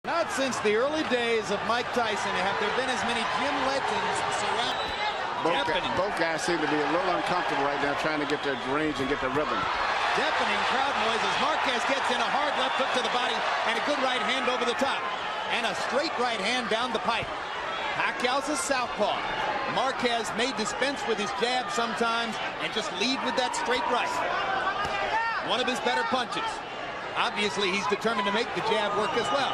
Not since the early days of Mike Tyson have there been as many gym legends surrounding. Both guys seem to be a little uncomfortable right now trying to get their range and get their rhythm. Deafening crowd noise as Marquez gets in a hard left hook to the body and a good right hand over the top. And a straight right hand down the pipe. Pacquiao's a southpaw. Marquez may dispense with his jab sometimes and just lead with that straight right. One of his better punches. Obviously, he's determined to make the jab work as well.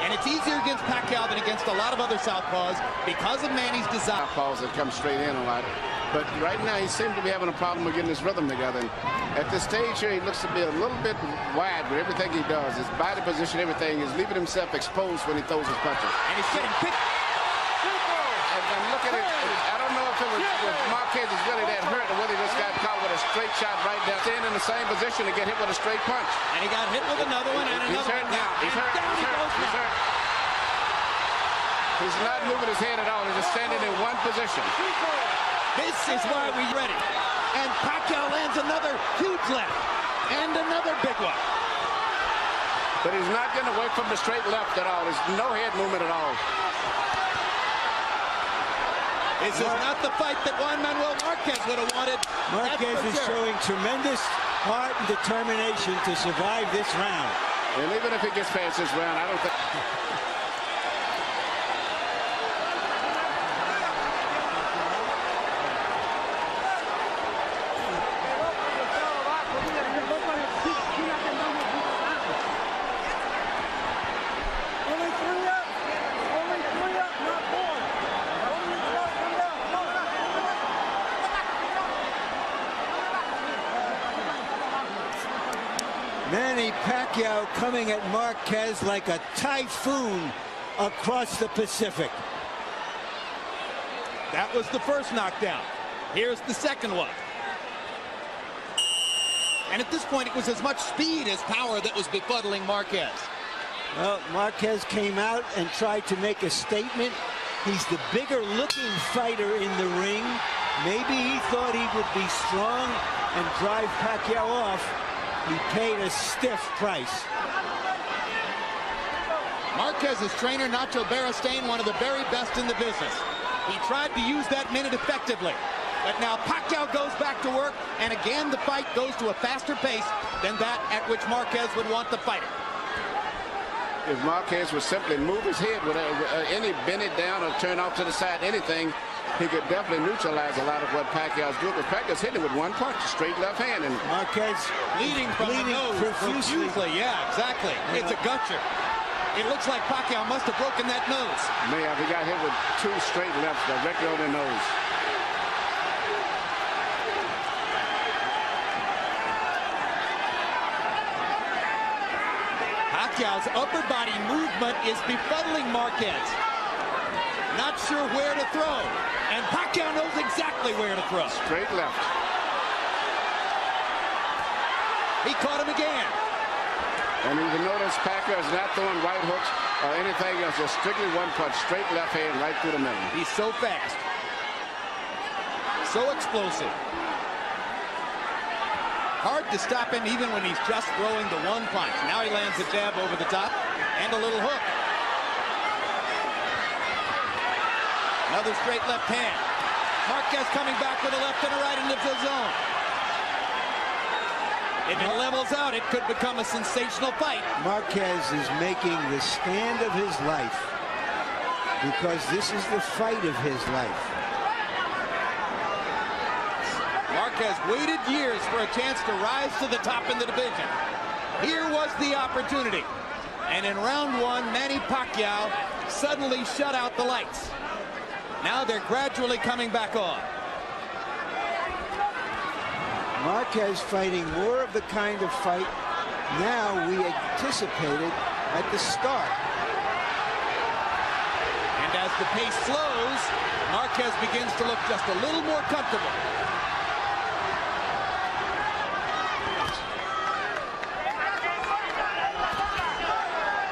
And it's easier against Pacquiao than against a lot of other southpaws because of Manny's desire. Southpaws that come straight in a lot. But right now, he seems to be having a problem with getting his rhythm together. And at this stage here, he looks to be a little bit wide with everything he does. His body position, everything, is leaving himself exposed when he throws his punches. And he's getting picked. And look at it. I don't know if it was Marquez is really that hurt or whether he just got caught with a straight shot right down. Staying in the same position to get hit with a straight punch. And he got hit with another one and another one. He's hurt. He's hurt. He's not moving his head at all. He's just standing in one position. This is why we're ready. And Pacquiao lands another huge left. And another big one. But he's not getting away from the straight left at all. There's no head movement at all. This is not the fight that Juan Manuel Marquez would have wanted. Marquez is showing tremendous heart and determination to survive this round. And even if he gets past this round, I don't think... Manny Pacquiao coming at Marquez like a typhoon across the Pacific. That was the first knockdown. Here's the second one. And at this point, it was as much speed as power that was befuddling Marquez. Well, Marquez came out and tried to make a statement. He's the bigger looking fighter in the ring. Maybe he thought he would be strong and drive Pacquiao off. He paid a stiff price. Marquez's trainer, Nacho Beristain, one of the very best in the business. He tried to use that minute effectively. But now Pacquiao goes back to work, and again the fight goes to a faster pace than that at which Marquez would want the fighter. If Marquez would simply move his head with any bend it down or turn off to the side, anything, he could definitely neutralize a lot of what Pacquiao's doing. But Pacquiao's hitting with one punch, straight left hand, and Marquez bleeding from the nose profusely. Yeah, exactly. It's a gutcher. It looks like Pacquiao must have broken that nose. Man, he got hit with two straight lefts directly on the nose. Pacquiao's upper body movement is befuddling Marquez. Not sure where to throw. And Pacquiao knows exactly where to throw. Straight left. He caught him again. And you can notice Pacquiao is not throwing right hooks or anything else. Just strictly one punch, straight left hand right through the middle. He's so fast. So explosive. Hard to stop him even when he's just throwing the one punch. Now he lands a jab over the top and a little hook. Another straight left hand. Marquez coming back with a left and a right into the zone. If it levels out, it could become a sensational fight. Marquez is making the stand of his life because this is the fight of his life. Marquez waited years for a chance to rise to the top in the division. Here was the opportunity. And in round one, Manny Pacquiao suddenly shut out the lights. Now they're gradually coming back on. Marquez fighting more of the kind of fight now we anticipated at the start. And as the pace slows, Marquez begins to look just a little more comfortable.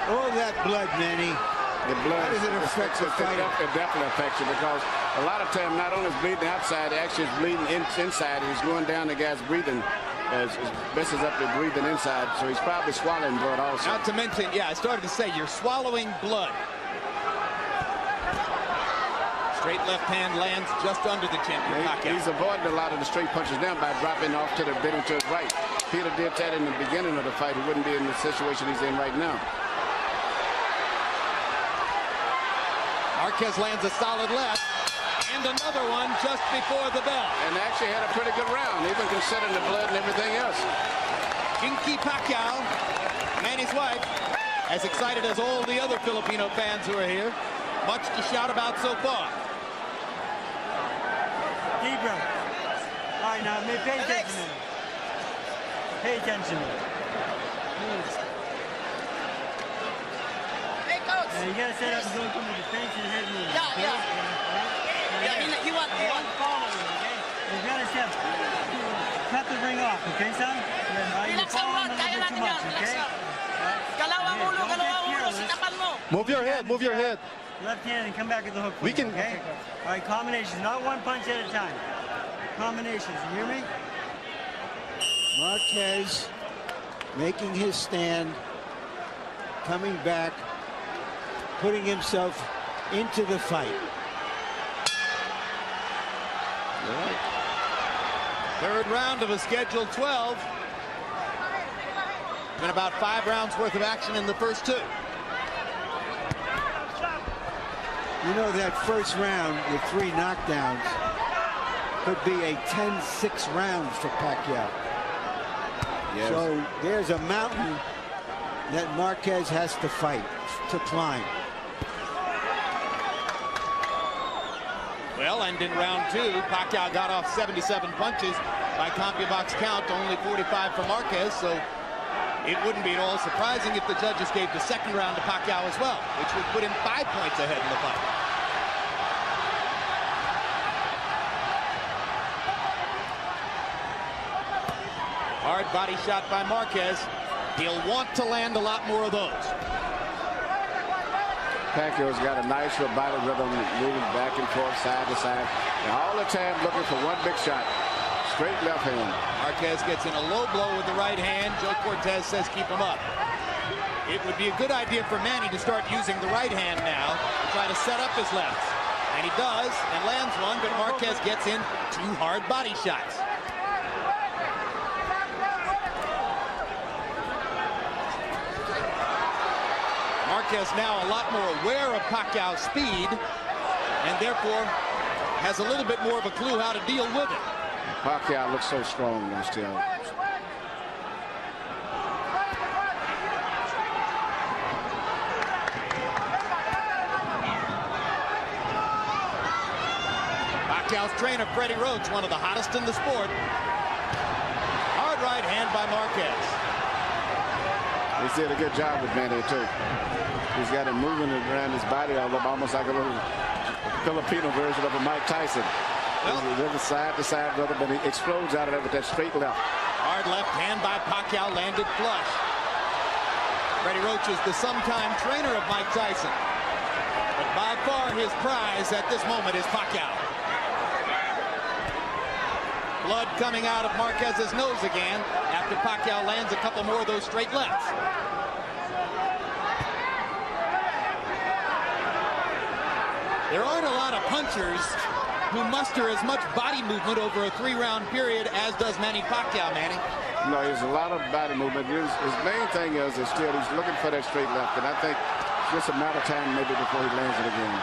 All that blood, Manny. The blood, how does it affect the fighter? It definitely affects you because a lot of time not only is bleeding outside, it actually is bleeding inside. He's going down the guy's breathing messes up the breathing inside, so he's probably swallowing blood also. Not to mention, yeah, I started to say, you're swallowing blood. Straight left hand lands just under the chin for Pacquiao. He's avoiding a lot of the straight punches now by dropping off to the bending to his right. Peter did that in the beginning of the fight. He wouldn't be in the situation he's in right now. Marquez lands a solid left. And another one just before the bell. And actually had a pretty good round, even considering the blood and everything else. Jinky Pacquiao, Manny's wife, as excited as all the other Filipino fans who are here. Much to shout about so far. Deep breath. All right, now pay attention to me. Pay attention to me. Hey, coach. Now you gotta set up and go from the defense and head movement. Yeah, yeah. Yeah, he wants. Following, okay? You gotta step. Cut the ring off, okay, son? You're following a little bit too much, okay? Move your head, move your head. Left hand and come back with the hook. We can. Okay? All right, combinations, not one punch at a time. Combinations, you hear me? Marquez making his stand, coming back, putting himself into the fight. Right. Third round of a scheduled 12. Been about 5 rounds worth of action in the first 2. You know, that first round with 3 knockdowns could be a 10-6 round for Pacquiao. Yes. So there's a mountain that Marquez has to fight, to climb. Well, and in round 2, Pacquiao got off 77 punches. By CompuBox count, only 45 for Marquez, so it wouldn't be at all surprising if the judges gave the second round to Pacquiao as well, which would put him 5 points ahead in the fight. Hard body shot by Marquez. He'll want to land a lot more of those. Pacquiao's got a nice body rhythm, moving back and forth, side to side, and all the time looking for one big shot. Straight left hand. Marquez gets in a low blow with the right hand. Joe Cortez says keep him up. It would be a good idea for Manny to start using the right hand now to try to set up his lefts. And he does, and lands one, but Marquez gets in 2 hard body shots. Marquez now a lot more aware of Pacquiao's speed, and therefore has a little bit more of a clue how to deal with it. Pacquiao looks so strong now still. Pacquiao's trainer, Freddie Roach, one of the hottest in the sport. Hard right hand by Marquez. He's did a good job with Manny, too. He's got him moving around his body almost like a little Filipino version of a Mike Tyson. Well, there's a side-to-side brother, but he explodes out of there with that straight left. Hard left hand by Pacquiao, landed flush. Freddie Roach is the sometime trainer of Mike Tyson. But by far his prize at this moment is Pacquiao. Blood coming out of Marquez's nose again after Pacquiao lands a couple more of those straight lefts. There aren't a lot of punchers who muster as much body movement over a 3-round period as does Manny Pacquiao, Manny. No, there's a lot of body movement. His main thing is still he's looking for that straight left, and I think it's just a matter of time maybe before he lands it again.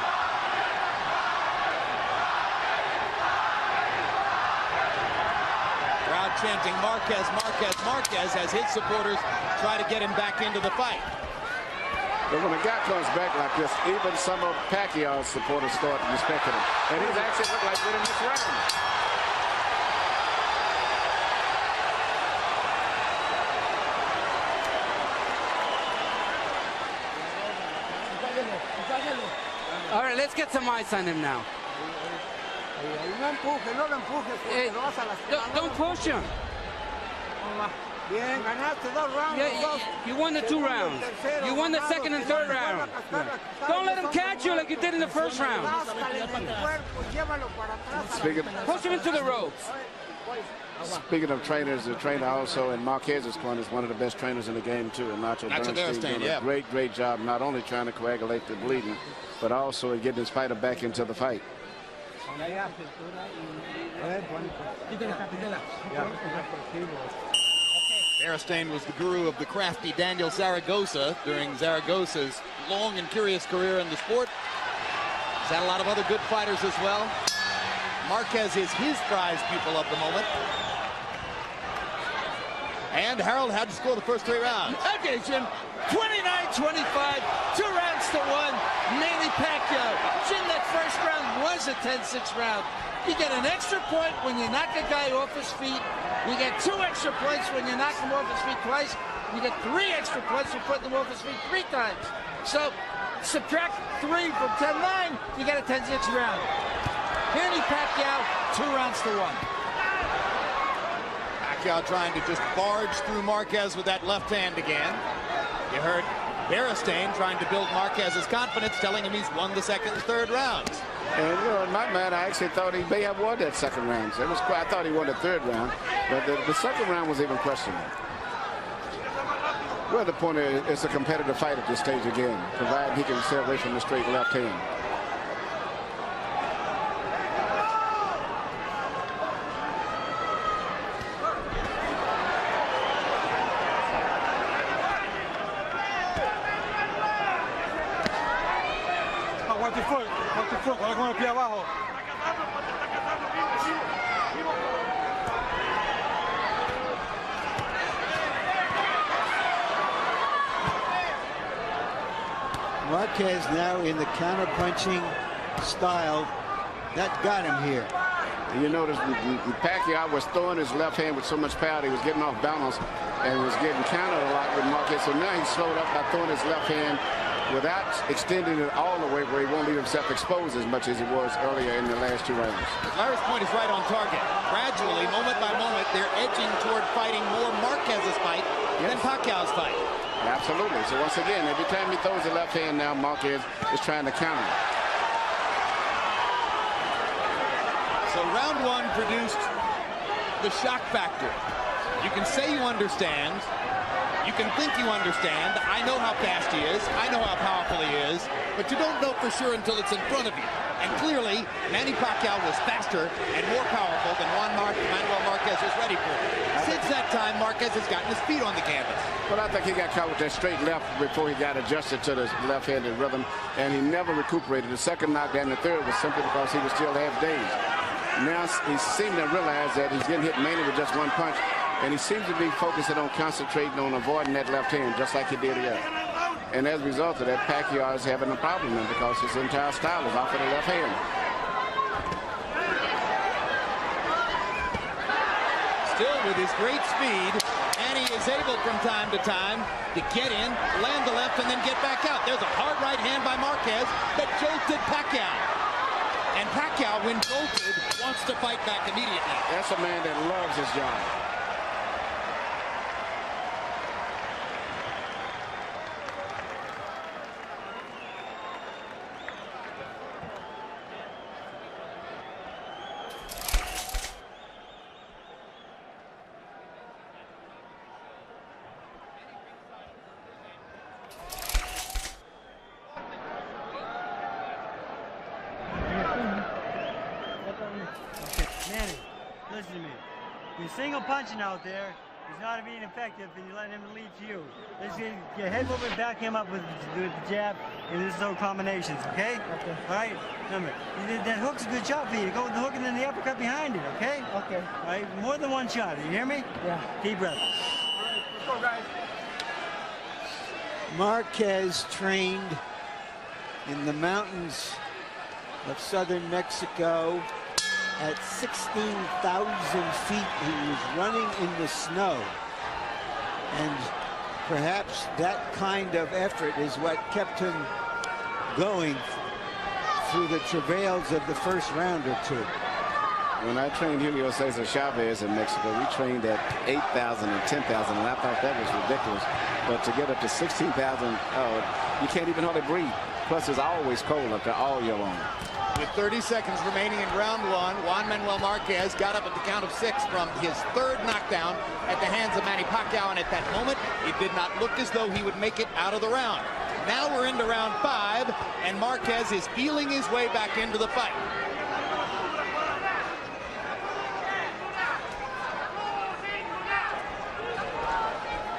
Crowd chanting Marquez, Marquez, Marquez as his supporters try to get him back into the fight. But when a guy comes back like this, even some of Pacquiao's supporters start respecting him. And he's actually looked like winning this round. All right, let's get some eyes on him now. Don't push him. Bien, ganaste 2 rounds. Yeah, you won the 2 rounds. You won the second and third round. Don't let him catch you like you did in the first round. Speaking, Push him into the ropes. Speaking of trainers, the trainer also in Marquez's corner is one of the best trainers in the game too. And Nacho Bernstein doing a great job, not only trying to coagulate the bleeding, but also in getting his fighter back into the fight. Bernstein was the guru of the crafty Daniel Zaragoza during Zaragoza's long and curious career in the sport. He's had a lot of other good fighters as well. Marquez is his prize pupil of the moment. And Harold had to score the first 3 rounds. Okay, Jim. 29-25, 2 rounds to 1. Manny Pacquiao. Jim, that first round was a 10-6 round. You get an extra point when you knock a guy off his feet. You get 2 extra points when you knock him off his feet twice. You get 3 extra points for putting him off his feet 3 times. So subtract 3 from 10-9, you get a 10-6 round. Manny Pacquiao, 2 rounds to 1. Pacquiao trying to just barge through Marquez with that left hand again. You heard Bernstein trying to build Marquez's confidence, telling him he's won the 2nd and 3rd rounds. And you know, in my mind, I actually thought he may have won that 2nd round. So it was quite, I thought he won the 3rd round, but the 2nd round was even questionable. Well, the point is, it's a competitive fight at this stage again, provided he can stay away from the straight left hand. Watch your foot, con el pie abajo. Marquez now in the counter-punching style. That got him here. You notice Pacquiao was throwing his left hand with so much power, he was getting off balance and was getting countered a lot with Marquez. So now he's slowed up by throwing his left hand without extending it all the way where he won't leave himself exposed as much as he was earlier in the last 2 rounds. Larry's point is right on target. Gradually, moment by moment, they're edging toward fighting more Marquez's fight than Pacquiao's fight. Absolutely. So once again, every time he throws the left hand now, Marquez is trying to counter it. So round 1 produced the shock factor. You can say you understand. You can think you understand. I know how fast he is. I know how powerful he is. But you don't know for sure until it's in front of you. And clearly, Manny Pacquiao was faster and more powerful than Juan Manuel Marquez was ready for. Since that time, Marquez has gotten his feet on the canvas. Well, I think he got caught with that straight left before he got adjusted to the left-handed rhythm, and he never recuperated. The 2nd knockdown, the 3rd was simply because he was still half dazed. Now he seemed to realize that he's getting hit mainly with just 1 punch, and he seems to be focusing on concentrating on avoiding that left hand, just like he did here. And as a result of that, Pacquiao is having a problem now because his entire style is off of the left hand. Still with his great speed, Manny is able from time to time to get in, land the left, and then get back out. There's a hard right hand by Marquez that jolted Pacquiao. And Pacquiao, when jolted, wants to fight back immediately. That's a man that loves his job. Manny, listen to me. You're single punching out there. He's not being effective, and you're letting him lead to you. Let's get your head movement, back him up with the jab, and there's no combinations, okay? Okay. All right? Remember, that hook's a good shot for you. Go with the hook and then the uppercut behind it, okay? Okay. All right? More than 1 shot. You hear me? Yeah. Deep breath. All right, let's go, guys. Marquez trained in the mountains of southern Mexico at 16,000 feet. He was running in the snow. And perhaps that kind of effort is what kept him going through the travails of the first round or 2. When I trained Julio Cesar Chavez in Mexico, we trained at 8,000 and 10,000, and I thought that was ridiculous. But to get up to 16,000, oh, you can't even hardly breathe. Plus, it's always cold up there all year long. With 30 seconds remaining in round one, Juan Manuel Marquez got up at the count of 6 from his 3rd knockdown at the hands of Manny Pacquiao, and at that moment, it did not look as though he would make it out of the round. Now we're into round 5, and Marquez is feeling his way back into the fight.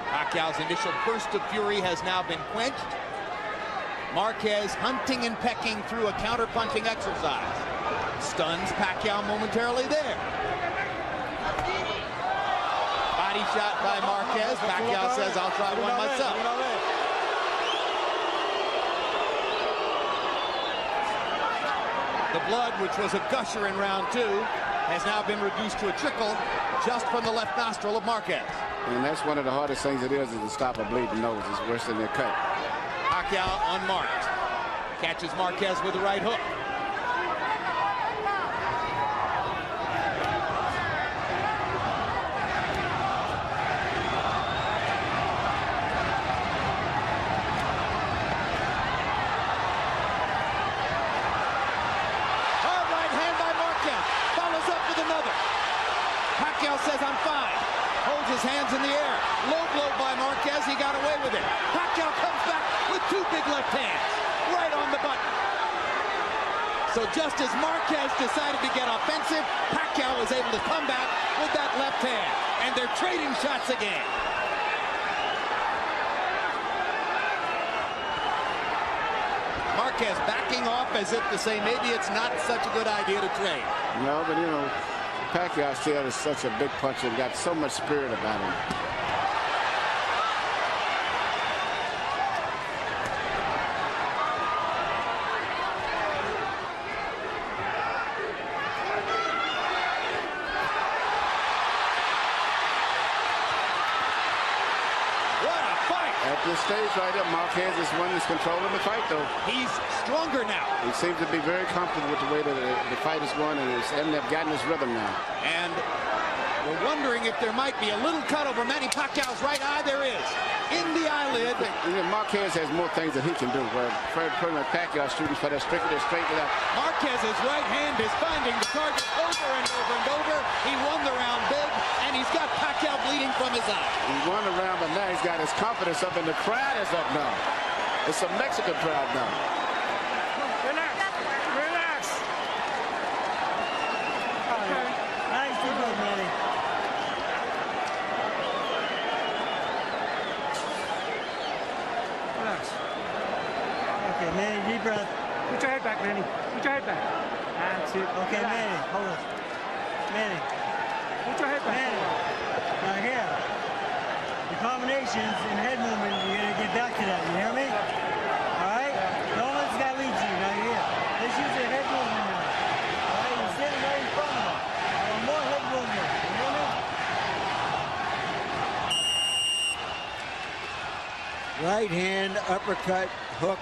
Pacquiao's initial burst of fury has now been quenched. Marquez hunting and pecking through a counter-punching exercise. Stuns Pacquiao momentarily there. Body shot by Marquez. Pacquiao says, I'll try one myself. The blood, which was a gusher in round 2, has now been reduced to a trickle just from the left nostril of Marquez. And that's one of the hardest things it is to stop a bleeding nose. It's worse than a cut. Pacquiao unmarked. Catches Marquez with the right hook. Hard right hand by Marquez. Follows up with another. Pacquiao says, I'm fine. Holds his hands in the air. Low blow by Marquez. He got away with it. Pacquiao comes back with 2 big left hands. Right on the button. So just as Marquez decided to get offensive, Pacquiao was able to come back with that left hand. And they're trading shots again. Marquez backing off as if to say maybe it's not such a good idea to trade. No, but you know, Pacquiao still is such a big puncher and got so much spirit about him. At this stage right here, Marquez is one that's controlling the fight, though. He's stronger now. He seems to be very comfortable with the way that the fight is going, and he's gotten his rhythm now. And we're wondering if there might be a little cut over Manny Pacquiao's right eye. There is. In the eyelid. You know, Marquez has more things that he can do, where pretty much Pacquiao shooting for that straight left. Marquez's right hand is finding the target over and over and over. He won the round big, and he's got Pacquiao bleeding from his eye. He won the round, but now he's got his confidence up, and the crowd is up now. It's a Mexican crowd now. Relax. Nice to go, Manny. Relax. Okay, Manny, deep breath. Put your head back, Manny. Put your head back. That's it. Okay, Manny, hold on. Manny. Put your head back. Manny. Now here. The combinations and head movement, you're going to get back to that. You hear me? All right? Don't let this guy lead you. Now you're here. Let's use the head movement now. All right? You're sitting right in front of him. I want more head movement. You hear me? Right hand uppercut hook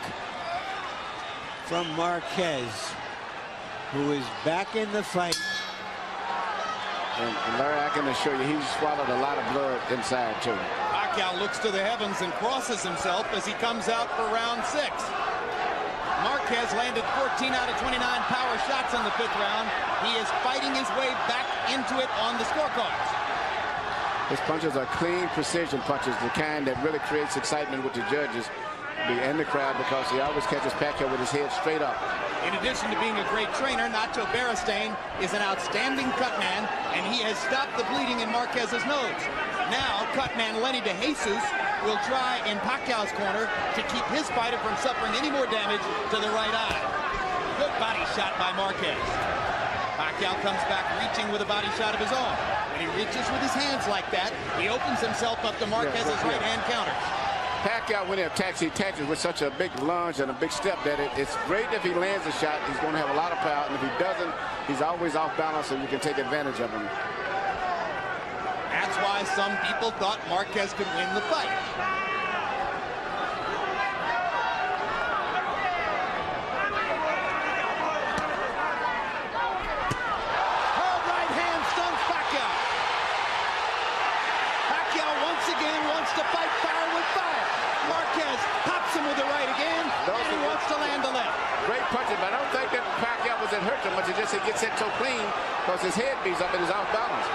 from Marquez, who is back in the fight. And Larry, I can assure you, he's swallowed a lot of blood inside, too. Pacquiao looks to the heavens and crosses himself as he comes out for round 6. Marquez landed 14 out of 29 power shots in the 5th round. He is fighting his way back into it on the scorecards. His punches are clean precision punches, the kind that really creates excitement with the judges and the crowd, because he always catches Pacquiao with his head straight up. In addition to being a great trainer, Nacho Beristain is an outstanding cutman, and he has stopped the bleeding in Marquez's nose. Now, cutman Lenny DeJesus will try in Pacquiao's corner to keep his fighter from suffering any more damage to the right eye. Good body shot by Marquez. Pacquiao comes back reaching with a body shot of his own. When he reaches with his hands like that, he opens himself up to Marquez's right hand counters. Pacquiao, when he attacks with such a big lunge and a big step that it's great if he lands a shot. He's going to have a lot of power, and if he doesn't, he's always off balance, and you can take advantage of him. That's why some people thought Marquez could win the fight. Hard right hand stuns Pacquiao. Pacquiao once again wants to fight fire with fire. Marquez pops him with the right again, and he wants to land the left. Great punches, but I don't think that Pacquiao was hurt so much. It's just he gets hit so clean because his head beats up and he's off balance.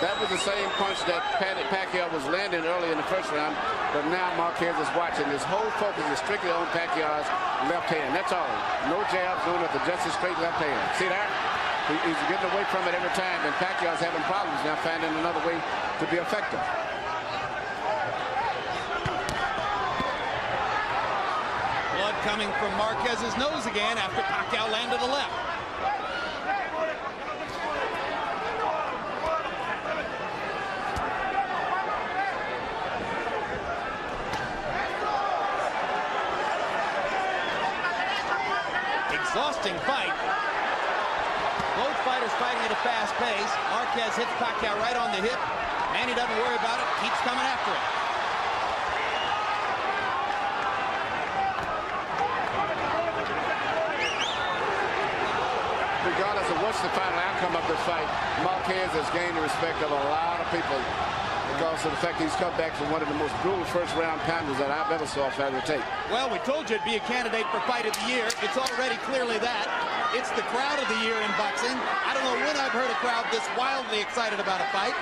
That was the same punch that Manny Pacquiao was landing early in the first round, but now Marquez is watching. His whole focus is strictly on Pacquiao's left hand. That's all. No jabs, no nothing, just a straight left hand. See that? He's getting away from it every time, and Pacquiao's having problems now finding another way to be effective. Blood coming from Marquez's nose again after Pacquiao landed a left. Exhausting fight. Both fighters fighting at a fast pace. Marquez hits Pacquiao right on the hip. Manny doesn't worry about it, keeps coming after it. Regardless of what's the final outcome of this fight, Marquez has gained the respect of a lot of people because of the fact he's come back from one of the most brutal first-round pounders that I've ever saw a fighter take. Well, we told you it'd be a candidate for Fight of the Year. It's already clearly that. It's the crowd of the year in boxing. I don't know when I've heard a crowd this wildly excited about a fight.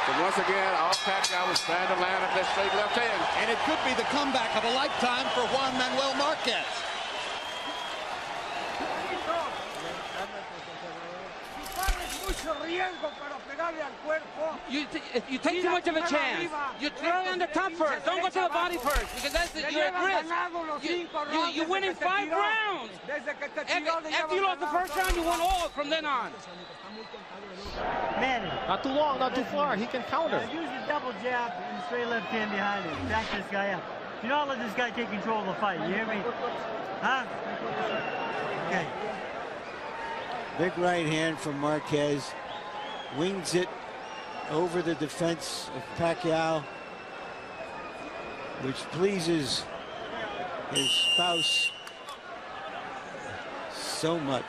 But once again, all Pacquiao was trying to line up that straight left hand. And it could be the comeback of a lifetime for Juan Manuel Marquez. You take too much of a chance. You throw on the top first. Don't go to the body first because you're at risk. You win in 5 rounds. After you lost the first round, you won all from then on. Manny. Not too long, not too far. He can counter. Use the double jab and straight left hand behind him. Back this guy up. You don't let this guy take control of the fight. You hear me? Huh? Okay. Big right hand from Marquez. Wings it over the defense of Pacquiao, which pleases his spouse so much.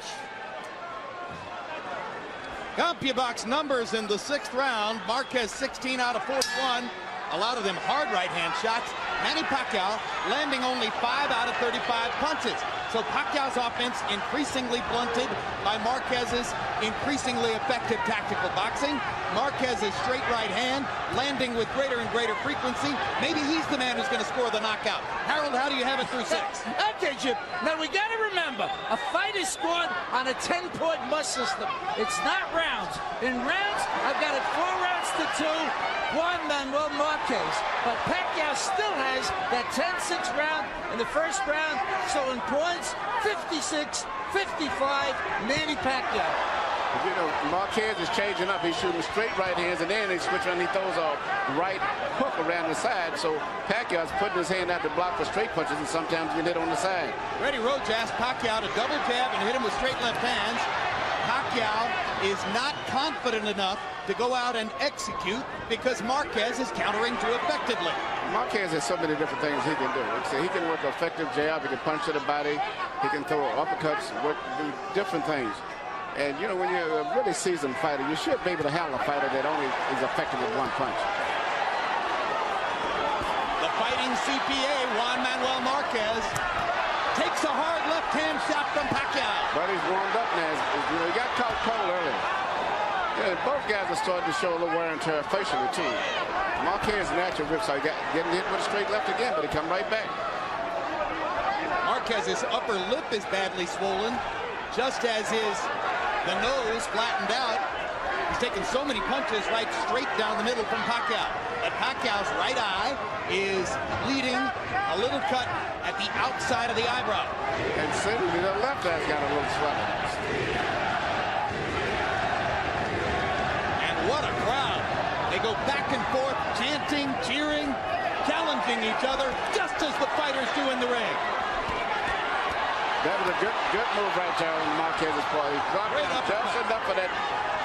CompuBox numbers in the 6th round. Marquez 16 out of 41. A lot of them hard right hand shots. Manny Pacquiao landing only 5 out of 35 punches. So Pacquiao's offense increasingly blunted by Marquez's increasingly effective tactical boxing. Marquez's straight right hand landing with greater and greater frequency. Maybe he's the man who's going to score the knockout. Harold, how do you have it through 6? Okay, Jim. Now, we got to remember, a fight is scored on a 10-point must system. It's not rounds. In rounds, I've got it 4 rounds to 2. Juan Manuel Marquez. But Pacquiao still has that 10-6 round in the first round. So in points, 56-55, Manny Pacquiao. You know, Marquez is changing up. He's shooting straight right hands, and then he switches and he throws a right hook around the side. So Pacquiao's putting his hand out to block for straight punches, and sometimes you hit on the side. Freddie Roach asked Pacquiao to double jab and hit him with straight left hands. Pacquiao is not confident enough to go out and execute because Marquez is countering too effectively. Marquez has so many different things he can do. He can work an effective jab, he can punch to the body, he can throw uppercuts, do different things. And, you know, when you're a really seasoned fighter, you should be able to handle a fighter that only is effective with one punch. The fighting CPA, Juan Manuel Marquez, takes a hard left-hand shot from Pacquiao. But he's warmed up now. You know, he got caught cold earlier. Yeah, both guys are starting to show a little wear and tear facially, too. Marquez natural rips, so he got getting hit with a straight left again, but he come right back. Marquez's upper lip is badly swollen, just as the nose flattened out. He's taken so many punches right straight down the middle from Pacquiao. And Pacquiao's right eye is bleeding, a little cut at the outside of the eyebrow. And suddenly the left eye's got a little swelling. And what a crowd. They go back and forth, chanting, cheering, challenging each other, just as the fighters do in the ring. That was a good move right there on Marquez's part. He dropped it just enough for that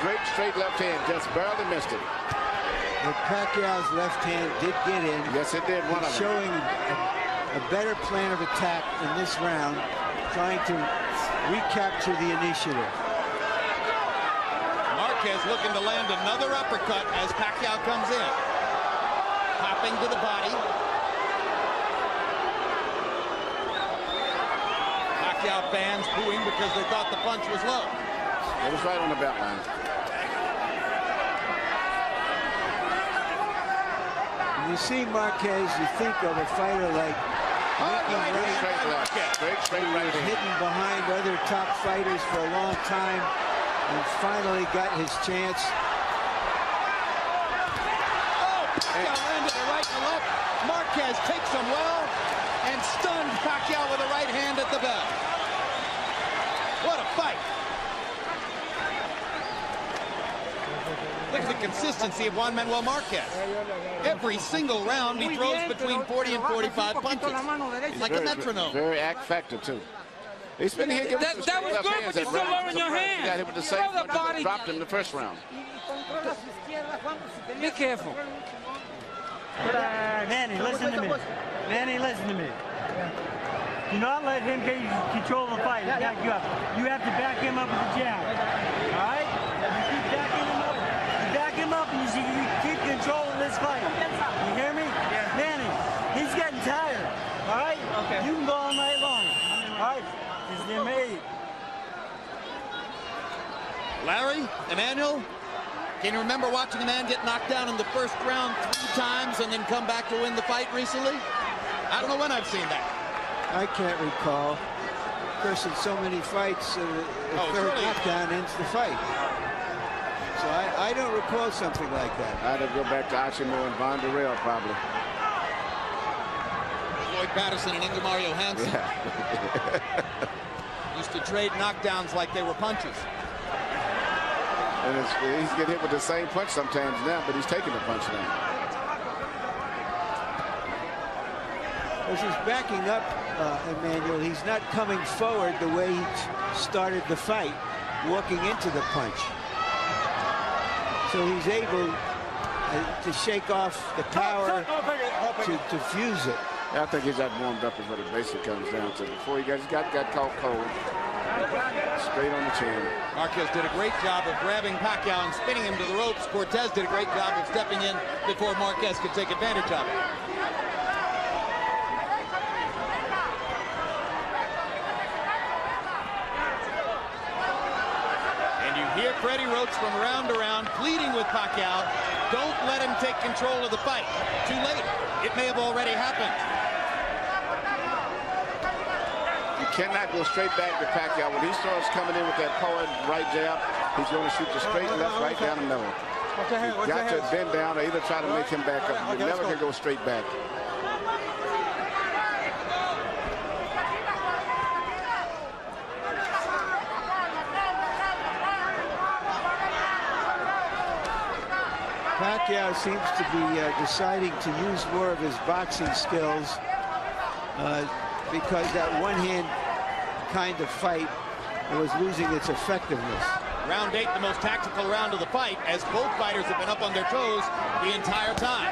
great straight left hand, just barely missed it. But Pacquiao's left hand did get in. Yes, it did. One of them. Showing a better plan of attack in this round, trying to recapture the initiative. Marquez looking to land another uppercut as Pacquiao comes in. Hopping to the body. Pacquiao fans booing because they thought the punch was low. It was right on the belt line. When you see Marquez, you think of a fighter like Straight right hidden behind other top fighters for a long time and finally got his chance. Oh, Pacquiao landed a right and left. Marquez takes him well and stunned Pacquiao with a right hand at the bell. What a fight. Look at the consistency of Juan Manuel Marquez. Every single round he throws between 40 and 45 punches. He's like a metronome. Very act factor too. He's been here giving us that was good, but you're still lowering your hand. Got hit with the same punch that dropped him in the first round. Be careful. Manny, listen to me. Manny, listen to me. Do not let him get control of the fight. Back you up. You have to back him up with the jab. All right? You keep backing him up. You back him up and you keep control of this fight. You hear me? Yeah. Manny, he's getting tired. All right? Okay. You can go all night long. All right? Because they're made. Larry, Emmanuel, can you remember watching a man get knocked down in the first round 3 times and then come back to win the fight recently? I don't know when I've seen that. I can't recall. Of course, in so many fights, the third knockdown ends the fight. So I don't recall something like that. I'd have to go back to Achimo and Von Durrell, probably. Floyd Patterson and Ingemar Johansson. Yeah. Used to trade knockdowns like they were punches. And he's getting hit with the same punch sometimes now, but he's taking the punch now. As he's backing up, Emmanuel, he's not coming forward the way he started the fight, walking into the punch. So he's able to shake off the power to fuse it. Yeah, I think he's got warmed up is what it basically comes down to. Before he got caught cold, straight on the chin. Marquez did a great job of grabbing Pacquiao and spinning him to the ropes. Cortez did a great job of stepping in before Marquez could take advantage of it. Here, Freddie Roach from round to round, pleading with Pacquiao, don't let him take control of the fight. Too late. It may have already happened. You cannot go straight back to Pacquiao. When he starts coming in with that forward right jab, he's going to shoot the straight left right down the middle. You've got to bend down or either try to make him back up. You never can go straight back. Pacquiao seems to be deciding to use more of his boxing skills because that one-hand kind of fight was losing its effectiveness. Round 8, the most tactical round of the fight, as both fighters have been up on their toes the entire time.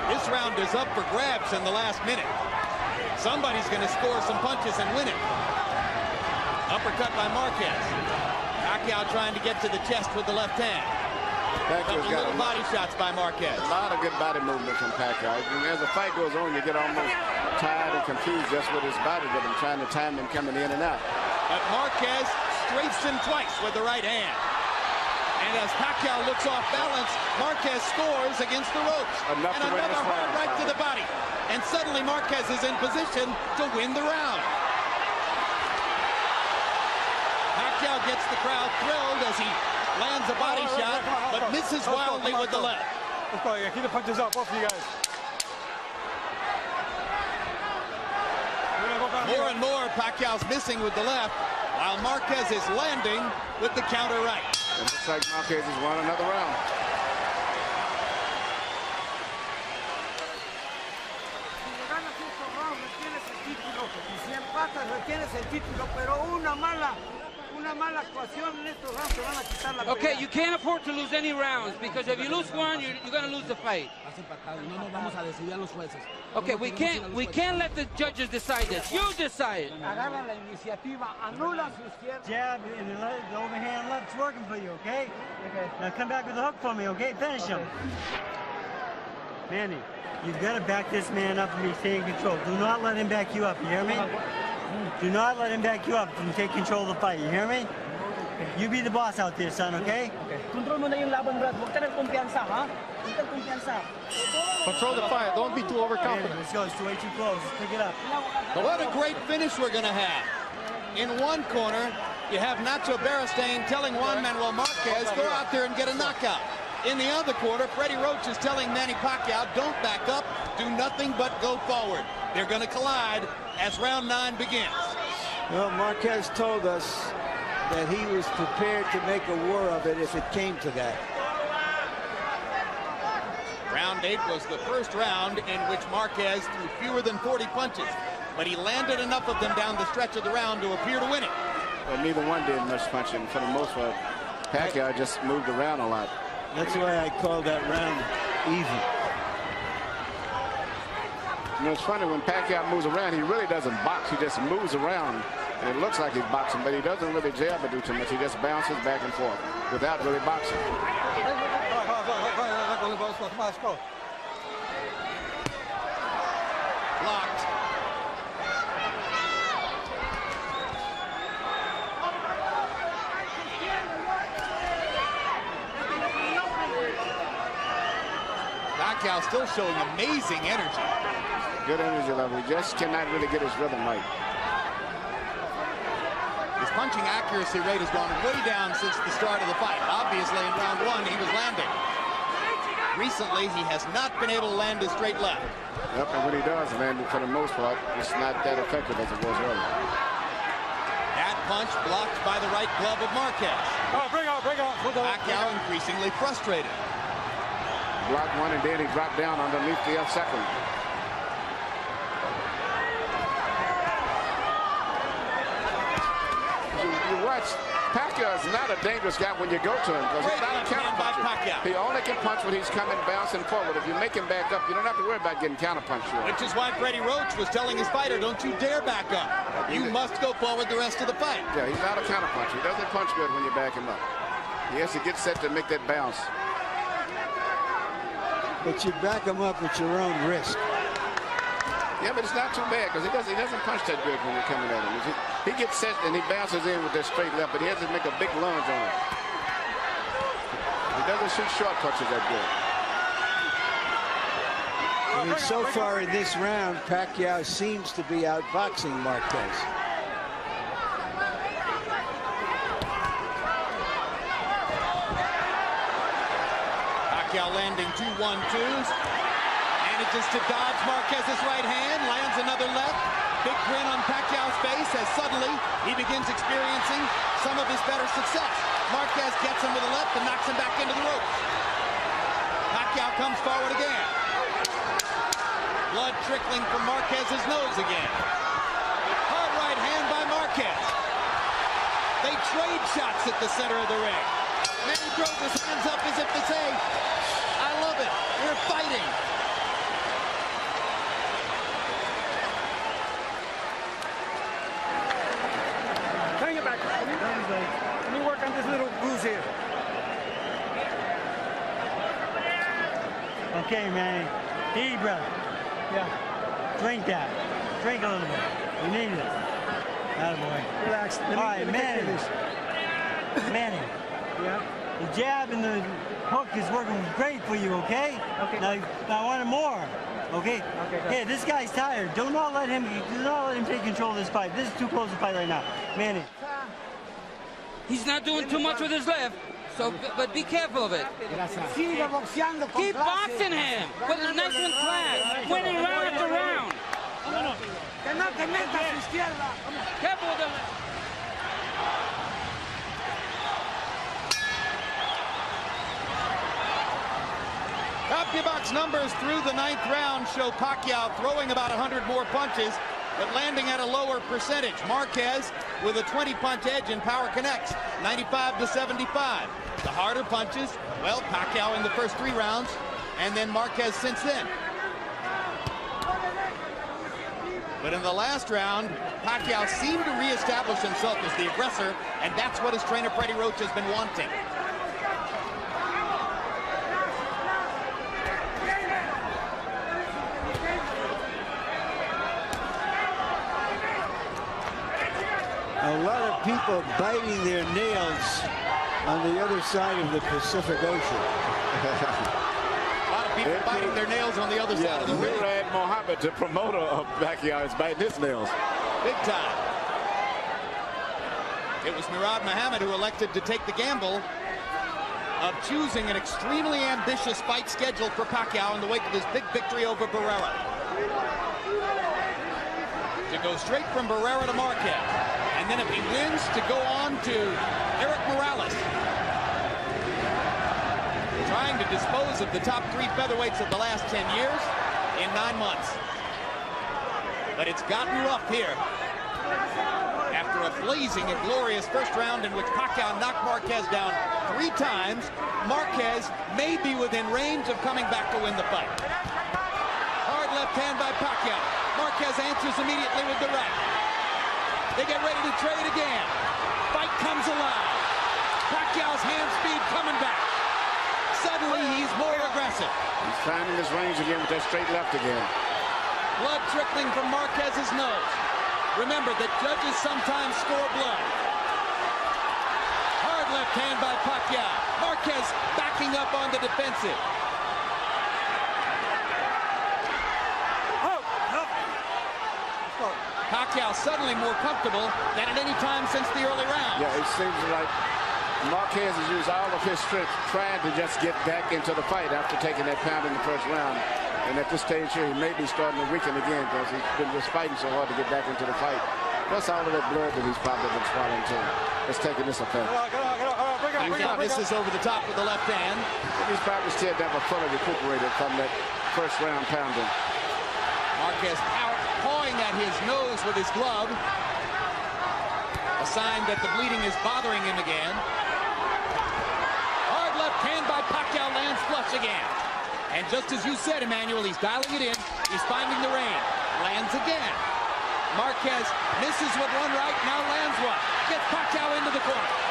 This round is up for grabs in the last minute. Somebody's going to score some punches and win it. Uppercut by Marquez. Pacquiao trying to get to the chest with the left hand. Couple little body shots by Marquez. A lot of good body movement from Pacquiao. As the fight goes on, you get almost tired and confused just with his body rhythm, trying to time him coming in and out. But Marquez strafes him twice with the right hand. And as Pacquiao looks off balance, Marquez scores against the ropes. And another hard right to the body. And suddenly Marquez is in position to win the round. Pacquiao gets the crowd thrilled as he lands a body shot, but misses wildly with the left. Let's go, keep the punches up, both of you guys. More and more, Pacquiao's missing with the left, while Marquez is landing with the counter right. It looks like Marquez has won another round. Okay, you can't afford to lose any rounds because if you lose one, you're going to lose the fight. Okay, we can't let the judges decide this. You decide. Jab and the overhand left's working for you, okay? Now come back with the hook for me, okay? Finish him. Manny, you've got to back this man up and stay in control. Do not let him back you up, you hear me? Do not let him back you up and take control of the fight, you hear me? You be the boss out there, son, okay? Control mo na yung laban, Brad. Huwag ka ng kumpiyansa, ha? Huwag ka ng kumpiyansa. Control the fight. Don't be too overconfident. Let's go. It's way too close. Let's pick it up. What a great finish we're going to have. In one corner, you have Nacho Beristain telling Juan Manuel Marquez, go out there and get a knockout. In the other corner, Freddie Roach is telling Manny Pacquiao, don't back up, do nothing but go forward. They're going to collide as round 9 begins. Well, Marquez told us that he was prepared to make a war of it if it came to that. Round 8 was the first round in which Marquez threw fewer than 40 punches, but he landed enough of them down the stretch of the round to appear to win it. But neither one did much punching. For the most part, Pacquiao just moved around a lot. That's why I call that round even. You know, it's funny, when Pacquiao moves around, he really doesn't box. He just moves around, and it looks like he's boxing, but he doesn't really jab or do too much. He just bounces back and forth without really boxing. Blocked. Pacquiao still showing amazing energy. Good energy level. He just cannot really get his rhythm right. His punching accuracy rate has gone way down since the start of the fight. Obviously, in round 1, he was landing. Recently, he has not been able to land a straight left. Yep, and when he does land it, for the most part, it's not that effective as it was earlier. That punch blocked by the right glove of Marquez. Bring out. Pacquiao increasingly frustrated. Blocked one, and then he dropped down underneath the second. You watch, Pacquiao is not a dangerous guy when you go to him because he's not a counter puncher. He only can punch when he's coming bouncing forward. If you make him back up, you don't have to worry about getting counter punched. Which is why Freddie Roach was telling his fighter, don't you dare back up. You must go forward the rest of the fight. Yeah, he's not a counter puncher. He doesn't punch good when you back him up. He has to get set to make that bounce. But you back him up at your own risk. Yeah, but it's not too bad because he doesn't punch that good when you're coming at him. He gets set and he bounces in with that straight left, but he has to make a big lunge on it. He doesn't shoot short punches that good. I mean, so far in this round, Pacquiao seems to be outboxing Marquez. Pacquiao landing 2 1-2s. Manages to dodge Marquez's right hand, lands another left. Big grin on Pacquiao's face as suddenly he begins experiencing some of his better success. Marquez gets him with a left and knocks him back into the ropes. Pacquiao comes forward again. Blood trickling from Marquez's nose again. Hard right hand by Marquez. They trade shots at the center of the ring. Manny throws his hands up as if to say, I love it, we're fighting. Bring it back. Let me work on this little bruise here. Okay, Manny. Eat, brother. Yeah. Drink that. Drink a little bit. You need it. Attaboy. Relax. All right, Manny. Manny. Yeah. The jab and the hook is working great for you, okay? Okay. Now I want more. Okay? Okay. Hey, this guy's tired. Do not let him take control of this fight. This is too close to fight right now. Manny. He's not doing too much with his left, so but be careful of it. Keep boxing him. Put a nice one flat. Winning round after round. Careful with the... CompuBox numbers through the 9th round show Pacquiao throwing about 100 more punches but landing at a lower percentage. Marquez with a 20-punch edge in power connects, 95 to 75. The harder punches, well, Pacquiao in the first 3 rounds, and then Marquez since then. But in the last round, Pacquiao seemed to reestablish himself as the aggressor, and that's what his trainer Freddie Roach has been wanting. A lot of people biting their nails on the other side of the Pacific Ocean. A lot of people biting their nails on the other side of the ring. Murad Mohammed, the promoter of Pacquiao, is biting his nails. Big time. It was Murad Mohammed who elected to take the gamble of choosing an extremely ambitious fight schedule for Pacquiao in the wake of his big victory over Barrera. To go straight from Barrera to Marquez. And then if he wins, to go on to Eric Morales. Trying to dispose of the top 3 featherweights of the last 10 years in 9 months. But it's gotten rough here. After a blazing and glorious first round in which Pacquiao knocked Marquez down 3 times, Marquez may be within range of coming back to win the fight. Hard left hand by Pacquiao. Marquez answers immediately with the right. They get ready to trade again. Fight comes alive. Pacquiao's hand speed coming back. Suddenly, he's more aggressive. He's finding his range again with that straight left again. Blood trickling from Marquez's nose. Remember that judges sometimes score blood. Hard left hand by Pacquiao. Marquez backing up on the defensive. Pacquiao suddenly more comfortable than at any time since the early round. Yeah, it seems like Marquez has used all of his strength trying to just get back into the fight after taking that pound in the first round. And at this stage here, he may be starting to weaken again because he's been just fighting so hard to get back into the fight. Plus all of that blood that he's probably been swallowing too. It's taking this effect. This is over the top with the left hand. He's probably still never fully recuperated from that first round pounding. Marquez pawing at his nose with his glove. A sign that the bleeding is bothering him again. Hard left hand by Pacquiao lands flush again. And just as you said, Emmanuel, he's dialing it in. He's finding the range. Lands again. Marquez misses with one right, now lands one. Gets Pacquiao into the corner.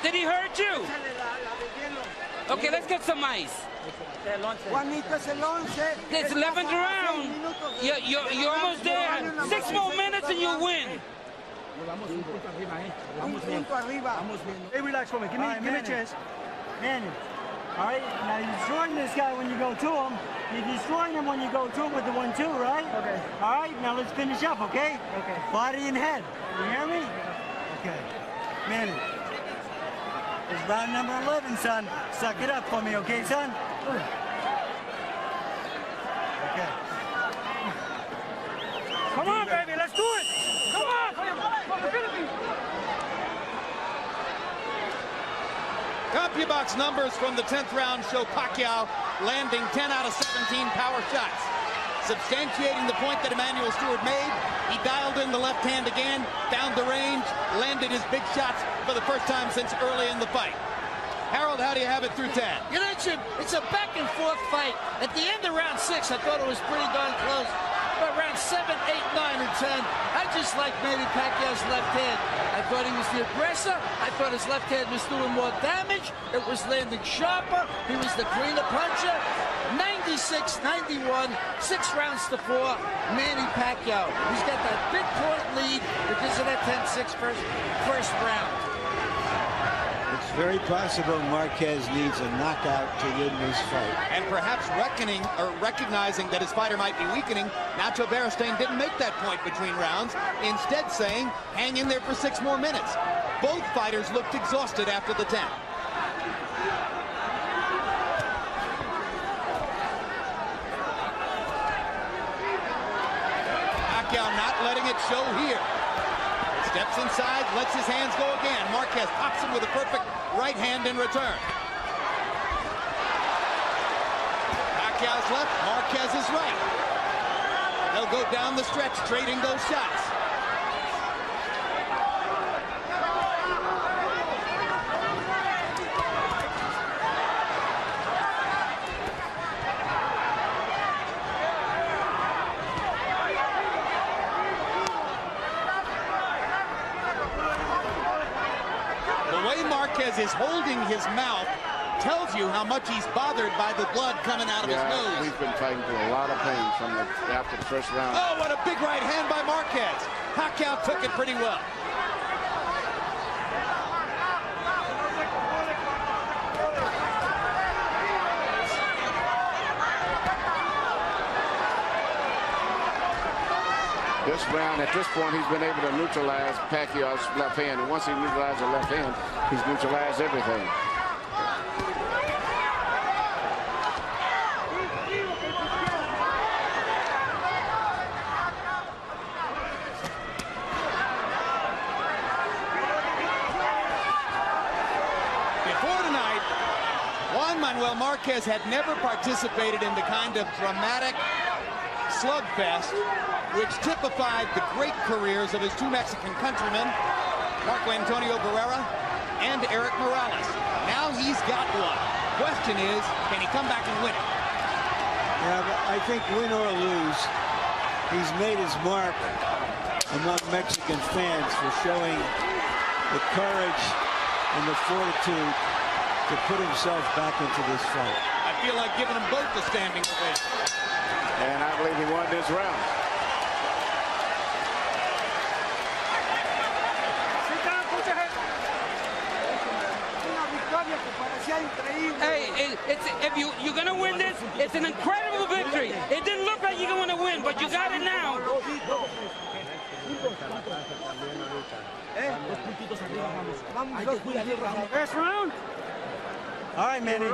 Did he hurt you? Okay, let's get some ice. It's 11th round. You're almost there. 6 more minutes and you win. Hey, relax for me. Give me a chance. Manny, all right? Now you're destroying this guy when you go to him. You're destroying him when you go to him with the 1-2, right? Okay. All right, now let's finish up, okay? Okay. Body and head. You hear me? Okay. Manny. It's round number 11, son. Suck it up for me, okay, son? Okay. Come on, baby. Let's do it. Come on. CompuBox numbers from the 10th round show Pacquiao landing 10 out of 17 power shots. Substantiating the point that Emmanuel Stewart made, he dialed in the left hand again, found the range, landed his big shots for the first time since early in the fight. Harold, how do you have it through 10? You know, it's a back and forth fight. At the end of round 6, I thought it was pretty darn close. But round 7, 8, 9, and 10, I just like Manny Pacquiao's left hand. I thought he was the aggressor. I thought his left hand was doing more damage. It was landing sharper. He was the cleaner puncher. 96-91, 6 rounds to 4, Manny Pacquiao. He's got that big point lead because of that 10-6 first round. It's very possible Marquez needs a knockout to win this fight. And perhaps recognizing that his fighter might be weakening, Nacho Beristain didn't make that point between rounds, instead saying, hang in there for 6 more minutes. Both fighters looked exhausted after the 10. Pacquiao not letting it show here. It's Steps inside, lets his hands go again. Marquez pops him with a perfect right hand in return. Pacquiao's left, Marquez's right. They'll go down the stretch, trading those shots. The way Marquez is holding his mouth tells you how much he's bothered by the blood coming out of his nose. We've been fighting through a lot of pain from after the first round. Oh, what a big right hand by Marquez. Pacquiao took it pretty well. This round, at this point, he's been able to neutralize Pacquiao's left hand. And once he neutralized the left hand, he's neutralized everything. Before tonight, Juan Manuel Marquez had never participated in the kind of dramatic slugfest which typified the great careers of his two Mexican countrymen, Marco Antonio Barrera and Eric Morales. Now he's got one. Question is, can he come back and win it? Yeah, but I think win or lose, he's made his mark among Mexican fans for showing the courage and the fortitude to put himself back into this fight. I feel like giving them both the standing ovation. And I believe he won this round. Hey, if you're going to win this, it's an incredible victory. It didn't look like you're going to win, but you got it now. First round? All right, Manny.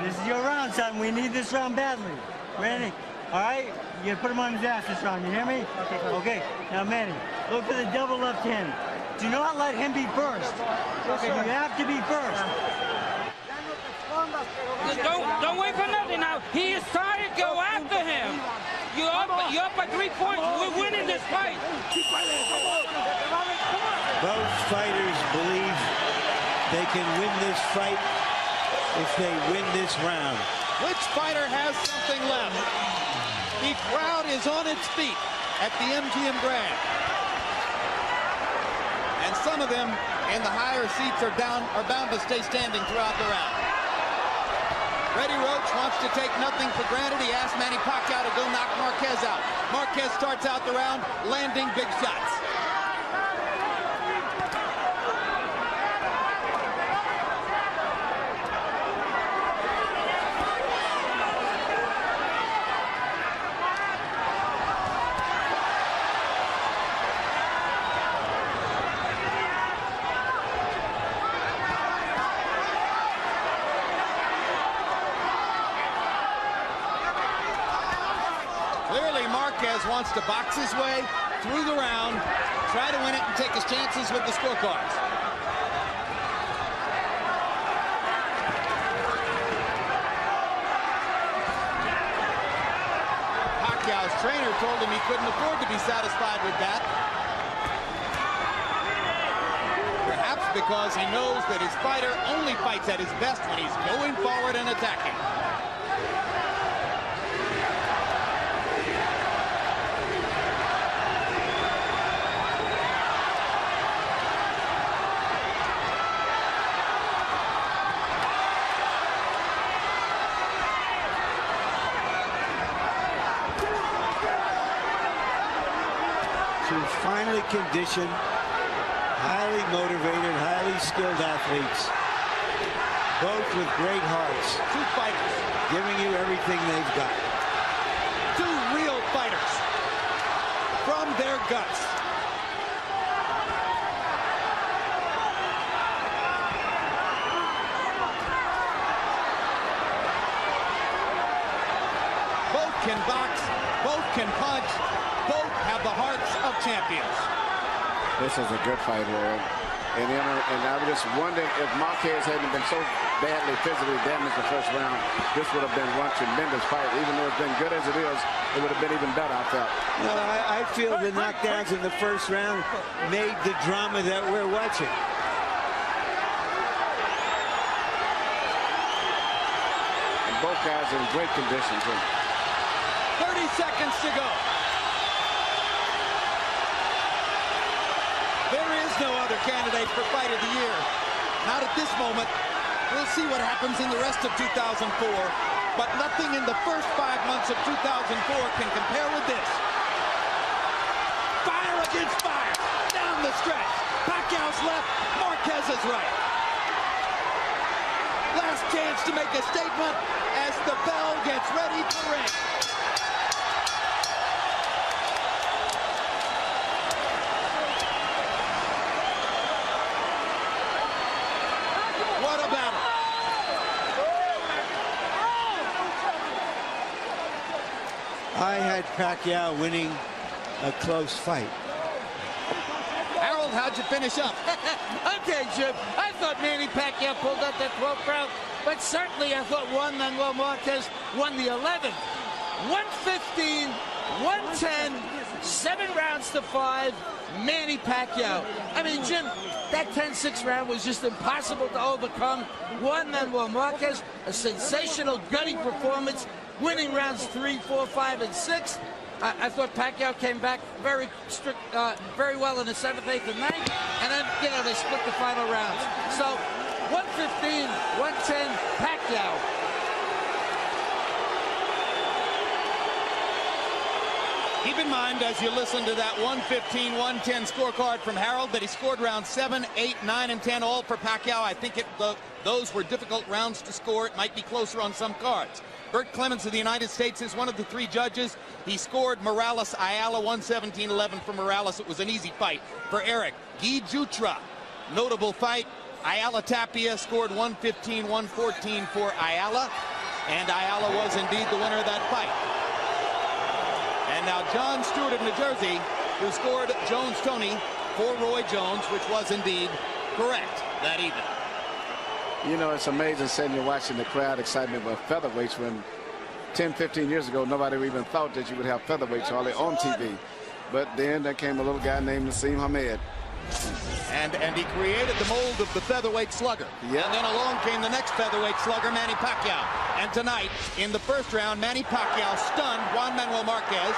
This is your round, son. We need this round badly. Manny, all right? You gotta put him on his ass this round. You hear me? Okay. Now, Manny, look for the double left hand. Do not let him be first. Okay, you have to be first. Don't wait for nothing now. He is started. Go after him. You're up by 3 points. We're winning this fight. Both fighters believe they can win this fight if they win this round. Which fighter has something left? The crowd is on its feet at the MGM Grand. And some of them in the higher seats are bound to stay standing throughout the round. Freddie Roach wants to take nothing for granted. He asked Manny Pacquiao to go knock Marquez out. Marquez starts out the round landing big shots. Clearly, Marquez wants to box his way through the round, try to win it, and take his chances with the scorecards. Pacquiao's trainer told him he couldn't afford to be satisfied with that. Perhaps because he knows that his fighter only fights at his best when he's going forward and attacking. Two finely conditioned, highly motivated, highly skilled athletes, both with great hearts. Two fighters giving you everything they've got. Two real fighters from their guts. Both can box, both can punch, both have the hearts of champions. This is a good fight here. And I was just wondering if Marquez hadn't been so badly physically damaged the first round, this would have been one tremendous fight. Even though it's been good as it is, it would have been even better, I felt. No, I feel the knockdowns in the first round made the drama that we're watching. And both guys are in great condition, too. 30 seconds to go. There is no other candidate for Fight of the Year. Not at this moment. We'll see what happens in the rest of 2004. But nothing in the first 5 months of 2004 can compare with this. Fire against fire. Down the stretch. Pacquiao's left. Marquez's right. Last chance to make a statement as the bell gets ready to ring. What a battle. I had Pacquiao winning a close fight. Harold, how'd you finish up? Okay, Jim. I thought Manny Pacquiao pulled up that 12th round, but certainly I thought Juan Manuel Marquez won the 11th. 115, 110, 7 rounds to 5. Manny Pacquiao. I mean, Jim, that 10-6 round was just impossible to overcome. Juan Manuel Marquez, a sensational, gutty performance, winning rounds 3, 4, 5, and 6. I thought Pacquiao came back very well in the 7th, 8th, and 9th, and then, you know, they split the final rounds. So, 115, 110, Pacquiao. Keep in mind, as you listen to that 115-110 scorecard from Harold, that he scored rounds 7, 8, 9, and 10, all for Pacquiao. I think those were difficult rounds to score. It might be closer on some cards. Bert Clemens of the United States is one of the 3 judges. He scored Morales-Ayala 117-11 for Morales. It was an easy fight for Eric. Guy Jutra, notable fight. Ayala Tapia scored 115-114 for Ayala. And Ayala was indeed the winner of that fight. And now John Stewart of New Jersey, who scored Jones-Tony for Roy Jones, which was indeed correct that evening. You know, it's amazing sitting here watching the crowd excitement about featherweights when 10, 15 years ago, nobody even thought that you would have featherweights hardly on TV. But then there came a little guy named Nassim Hamed. And he created the mold of the featherweight slugger. Yep. And then along came the next featherweight slugger, Manny Pacquiao. And tonight, in the first round, Manny Pacquiao stunned Juan Manuel Marquez,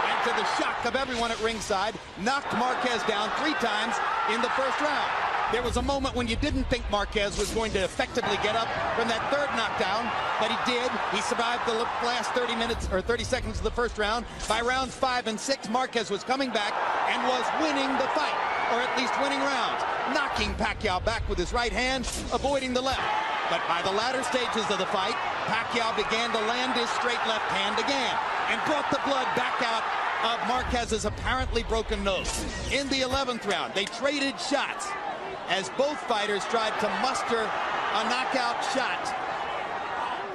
and to the shock of everyone at ringside, knocked Marquez down 3 times in the first round. There was a moment when you didn't think Marquez was going to effectively get up from that 3rd knockdown, but he did. He survived the last 30 minutes or 30 seconds of the first round. By rounds 5 and 6, Marquez was coming back and was winning the fight, or at least winning rounds, knocking Pacquiao back with his right hand, avoiding the left. But by the latter stages of the fight, Pacquiao began to land his straight left hand again and brought the blood back out of Marquez's apparently broken nose. In the 11th round, they traded shots as both fighters tried to muster a knockout shot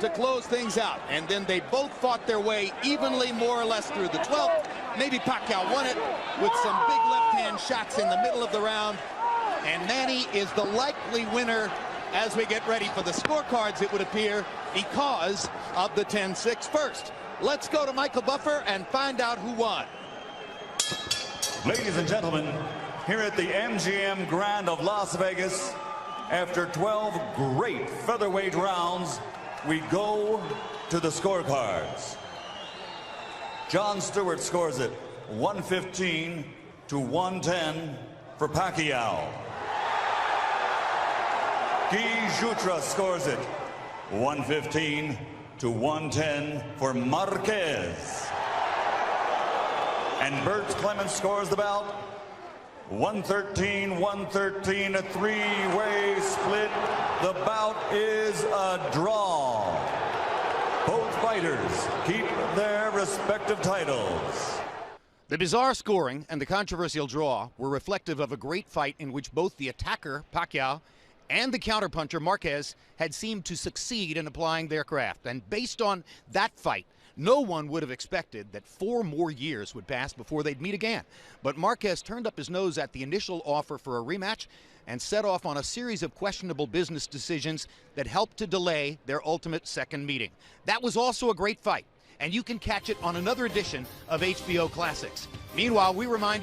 to close things out. And then they both fought their way evenly, more or less, through the 12th. Maybe Pacquiao won it with some big left-hand shots in the middle of the round. And Manny is the likely winner as we get ready for the scorecards, it would appear, because of the 10-6 first. Let's go to Michael Buffer and find out who won. Ladies and gentlemen, here at the MGM Grand of Las Vegas, after 12 great featherweight rounds, we go to the scorecards. John Stewart scores it 115 to 110 for Pacquiao. Guy Jutra scores it 115 to 110 for Marquez. And Bert Clemens scores the bout 113-113, a 3-way split. The bout is a draw. Both fighters keep their respective titles. The bizarre scoring and the controversial draw were reflective of a great fight in which both the attacker, Pacquiao, and the counterpuncher, Marquez, had seemed to succeed in applying their craft. And based on that fight, No one would have expected that 4 more years would pass before they'd meet again. But Marquez turned up his nose at the initial offer for a rematch and set off on a series of questionable business decisions that helped to delay their ultimate second meeting. That was also a great fight, and you can catch it on another edition of HBO Classics. Meanwhile, we remind you